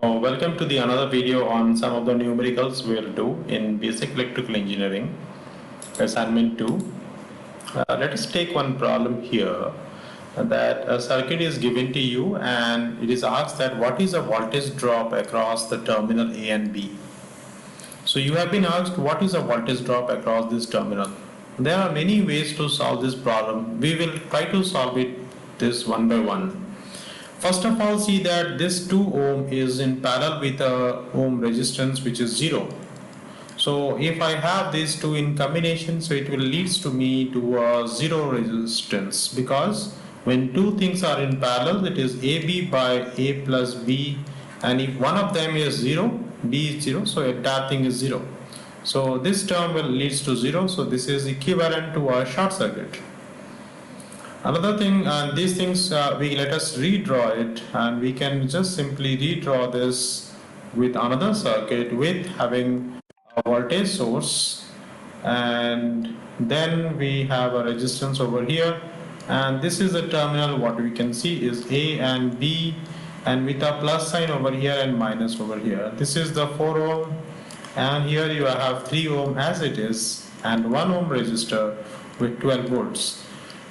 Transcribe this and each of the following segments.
Welcome to the another video on some of the numericals we'll do in basic electrical engineering assignment 2. Let us take one problem here that a circuit is given to you and it is asked that what is a voltage drop across the terminal A and B. So you have been asked what is a voltage drop across this terminal. There are many ways to solve this problem. We will try to solve it this one by one. First of all, see that this 2 ohm is in parallel with a ohm resistance which is 0. So if I have these two in combination, so it will leads to me to a 0 resistance, because when two things are in parallel, it is AB by A plus B, and if one of them is 0, B is 0, so entire thing is 0. So this term will leads to 0, so this is equivalent to a short circuit. Another thing, these things let us redraw it, and we can just simply redraw this with another circuit with having a voltage source, and then we have a resistance over here, and this is the terminal. What we can see is A and B, and with a plus sign over here and minus over here. This is the 4 ohm, and here you have 3 ohm as it is, and 1 ohm resistor with 12 volts.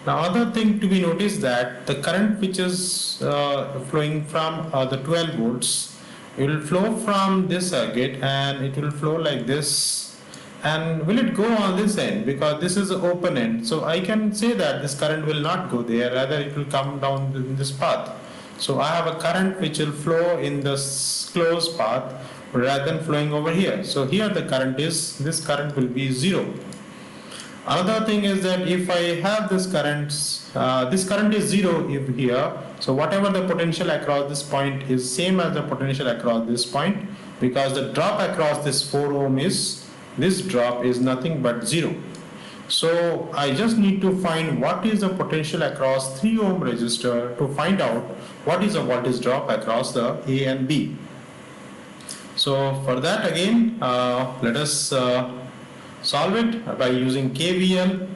Now, other thing to be noticed that the current which is flowing from the 12 volts will flow from this circuit, and it will flow like this. And will it go on this end, because this is the open end? So I can say that this current will not go there, rather it will come down in this path. So I have a current which will flow in this closed path rather than flowing over here. So here the current is, this current will be 0. Another thing is that if I have this current is 0 if here, so whatever the potential across this point is same as the potential across this point, because the drop across this 4 ohm is, this drop is nothing but 0. So I just need to find what is the potential across 3 ohm resistor to find out what is the voltage drop across the A and B. So for that again, let us solve it by using KVL.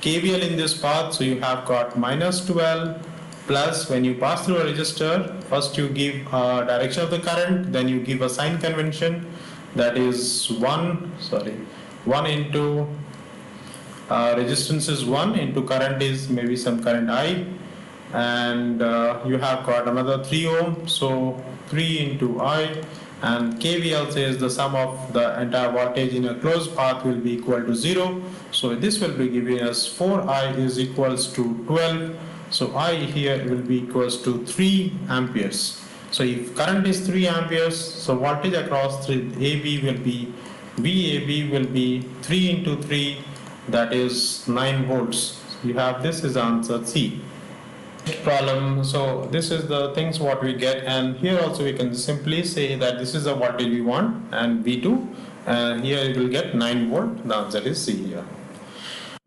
KVL in this path, so you have got minus 12 plus, when you pass through a resistor, first you give direction of the current, then you give a sign convention, that is 1 into resistance is 1 into current is maybe some current I, and you have got another 3 ohm, so 3 into I, and KVL says the sum of the entire voltage in a closed path will be equal to 0. So this will be giving us 4I is equals to 12. So I here will be equals to 3 amperes. So if current is 3 amperes, so voltage across AB will be, VAB will be 3 into 3, that is 9 volts. You have, this is answer C. Problem. So this is the things what we get, and here also we can simply say that this is the voltage we want, and V2, and here you will get 9 volt. The answer is C here.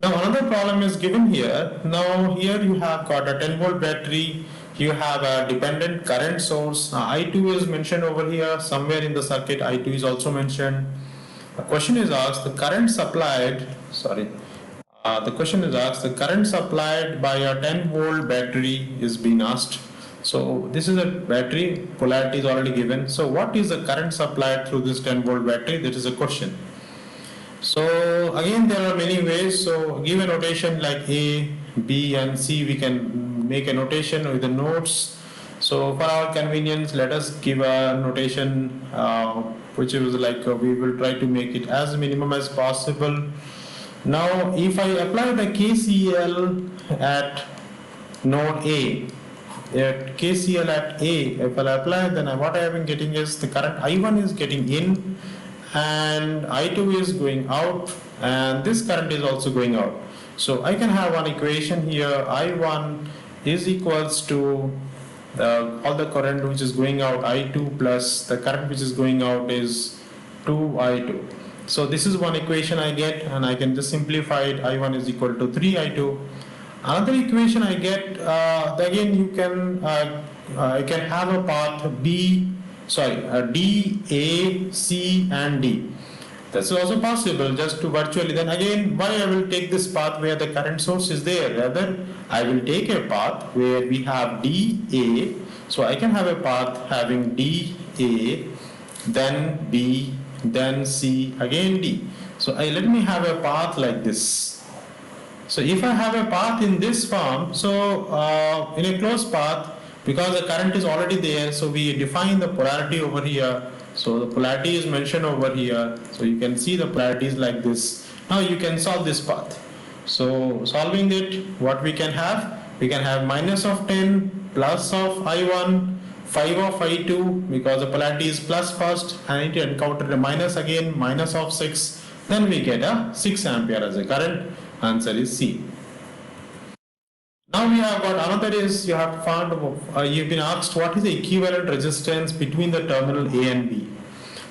Now another problem is given here. Now here you have got a 10 volt battery, you have a dependent current source. I2 is mentioned over here somewhere in the circuit. I2 is also mentioned. The question is asked, the current supplied, the question is asked, the current supplied by a 10 volt battery is being asked. So this is a battery, polarity is already given. So what is the current supplied through this 10 volt battery? That is a question. So again, there are many ways. So give a notation like A, B and C. We can make a notation with the nodes. So for our convenience, let us give a notation which is like we will try to make it as minimum as possible. Now if I apply the KCL at node A, KCL at A, if I apply, then what I have been getting is the current I1 is getting in, and I2 is going out, and this current is also going out. So I can have one equation here, I1 is equals to all the current which is going out, I2 plus the current which is going out is 2I2. So this is one equation I get, and I can just simplify it. I1 is equal to 3I2. Another equation I get, again you can, I can have a path D, A, C and D. That's also possible, just to virtually. Then again, why I will take this path where the current source is there? Rather, I will take a path where we have DA. So I can have a path having D, A, then B, then C, again D. So let me have a path like this. So if I have a path in this form, so in a closed path, because the current is already there, so we define the polarity over here. So the polarity is mentioned over here. So you can see the polarities like this. Now you can solve this path. So solving it, what we can have? We can have minus of 10, plus of I1, 5 of I2, because the polarity is plus first, and it encountered a minus again, minus of 6. Then we get a 6 ampere as a current. Answer is C. Now we have got another is you have found, you've been asked what is the equivalent resistance between the terminal A and B.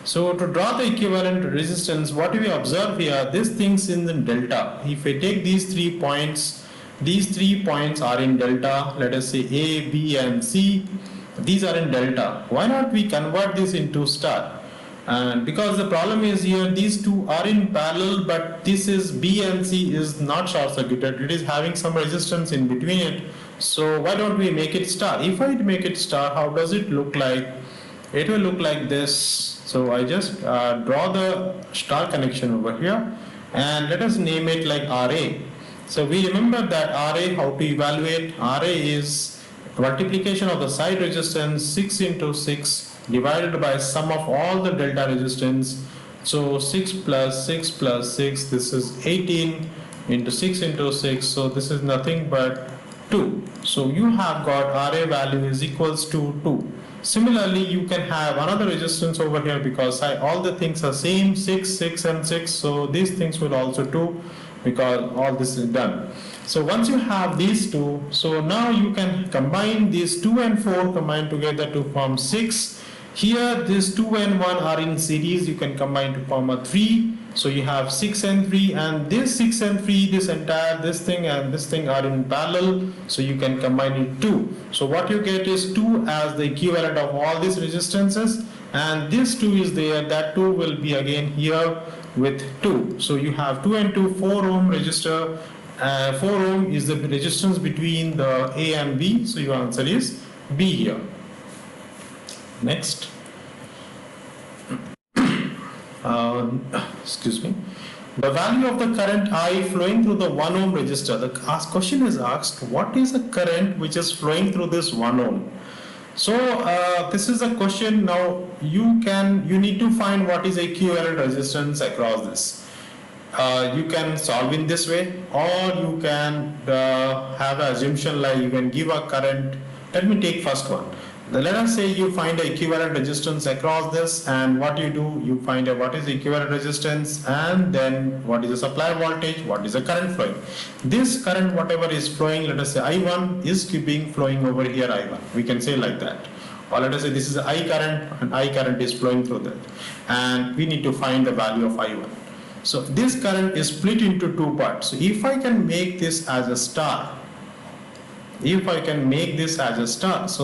So to draw the equivalent resistance, what do we observe here? This thing's in the delta. If I take these 3 points are in delta. Let us say A, B and C. These are in delta. Why not we convert this into star? And because the problem is here, these two are in parallel, but this is B and C is not short circuited. It is having some resistance in between it. So why don't we make it star? If I make it star, how does it look like? It will look like this. So I just draw the star connection over here, and let us name it like RA. So we remember that RA, how to evaluate? RA is multiplication of the side resistance 6 into 6 divided by sum of all the delta resistance. So 6 plus 6 plus 6, this is 18 into 6 into 6. So this is nothing but 2. So you have got RA value is equals to 2. Similarly, you can have another resistance over here, because all the things are same, 6, 6 and 6. So these things will also 2, because all this is done. So once you have these two, so now you can combine these 2 and 4 combine together to form 6. Here this 2 and 1 are in series, you can combine to form a 3. So you have 6 and 3, and this 6 and 3, this thing and this thing are in parallel, so you can combine it 2. So what you get is 2 as the equivalent of all these resistances, and this 2 is there, that 2 will be again here with 2. So you have 2 and 2, 4 ohm resistor. 4 ohm is the resistance between the A and B, so your answer is B here. Next. Excuse me. The value of the current I flowing through the 1 ohm resistor. The question is asked, what is the current which is flowing through this 1 ohm? So this is a question. Now you need to find what is equivalent resistance across this. You can solve in this way, or you can have an assumption like you can give a current. Let me take first one. Let us say you find the equivalent resistance across this, and what you do, you find out what is the equivalent resistance, and then what is the supply voltage, what is the current flowing. This current, whatever is flowing, let us say I1 is keeping flowing over here, I1. We can say like that. Or let us say this is I current, and I current is flowing through that. And we need to find the value of I1. So this current is split into 2 parts. So if I can make this as a star, so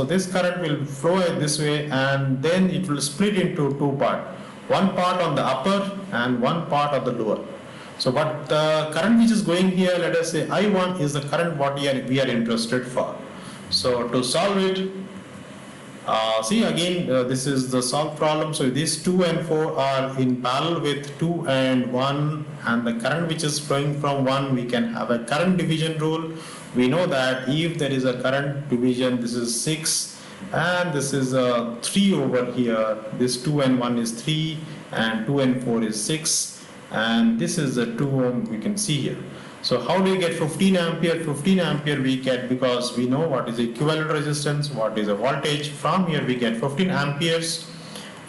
this current will flow this way, and then it will split into 2 parts. One part on the upper and one part of the lower. So but the current which is going here, let us say I1 is the current what we are interested for. So to solve it, see again, this is the solved problem. So these 2 and 4 are in parallel with 2 and 1, and the current which is flowing from 1, we can have a current division rule. We know that if there is a current division, this is 6 and this is 3 over here. This 2 and 1 is 3 and 2 and 4 is 6, and this is the 2 ohm we can see here. So how do you get 15 ampere? 15 ampere we get because we know what is the equivalent resistance, what is the voltage. From here we get 15 amperes.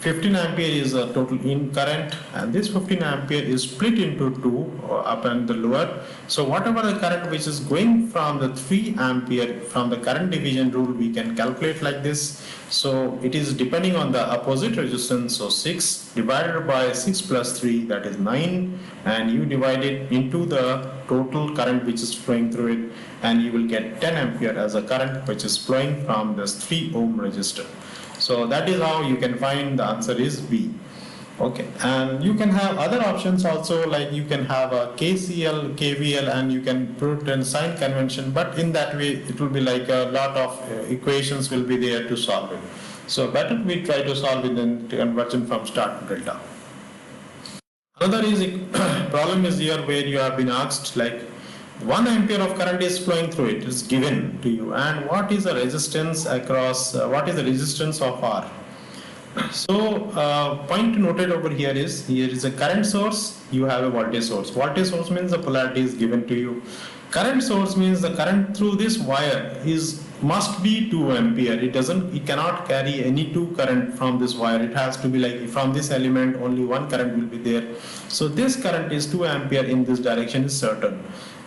15 ampere is a total in current, and this 15 ampere is split into 2 up and the lower. So whatever the current which is going from the 3 ampere from the current division rule, we can calculate like this. So it is depending on the opposite resistance. So 6 divided by 6 plus 3, that is 9, and you divide it into the total current which is flowing through it, and you will get 10 ampere as a current which is flowing from this 3 ohm resistor. So that is how you can find the answer is B. Okay, and you can have other options also, like you can have a KCL, KVL, and you can put in sign convention, but in that way it will be like a lot of equations will be there to solve it. So better we try to solve it in conversion from star to delta. Another is problem is here where you have been asked like 1 ampere of current is flowing through it is given to you, and what is the resistance across, what is the resistance of R? So point to note it over here is a current source, you have a voltage source. Voltage source means the polarity is given to you. Current source means the current through this wire is must be 2 ampere. It cannot carry any 2 current from this wire. It has to be like from this element only one current will be there. So this current is 2 ampere in this direction is certain.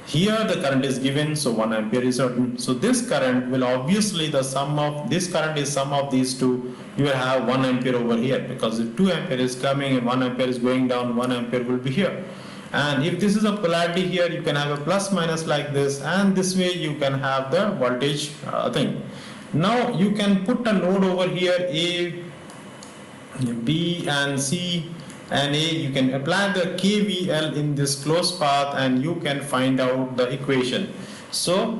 Here the current is given, so 1 ampere is certain. So this current will obviously the sum of this current is sum of these two. You will have 1 ampere over here, because if 2 ampere is coming and 1 ampere is going down, 1 ampere will be here. And if this is a polarity here, you can have a plus minus like this, and this way you can have the voltage thing. Now you can put a node over here, A, B and C and A. You can apply the KVL in this closed path and you can find out the equation. So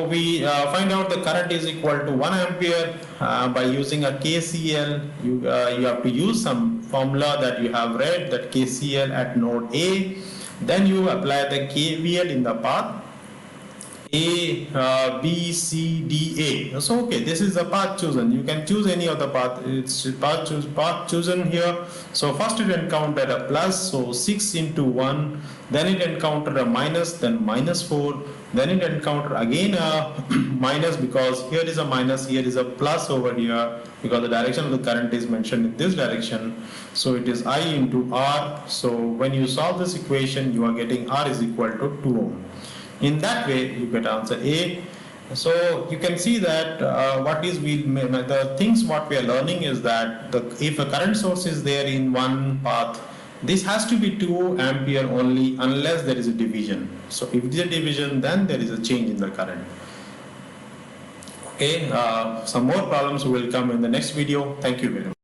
we find out the current is equal to 1 ampere by using a KCL. You have to use some formula that you have read, that KCL at node A. Then you apply the KVL in the path A, B, C, D, A. So okay, this is the path chosen. You can choose any of the path. It's path chosen here. So first it encountered a plus, so 6 into 1. Then it encountered a minus, then minus 4. Then it encountered again a minus, because here is a minus, here is a plus over here, because the direction of the current is mentioned in this direction. So it is I into R. So when you solve this equation, you are getting R is equal to 2 ohm. In that way, you get answer A. So you can see that the things what we are learning is that if a current source is there in one path, this has to be 2 ampere only unless there is a division. So if there is a division, then there is a change in the current. Okay, some more problems will come in the next video. Thank you very much.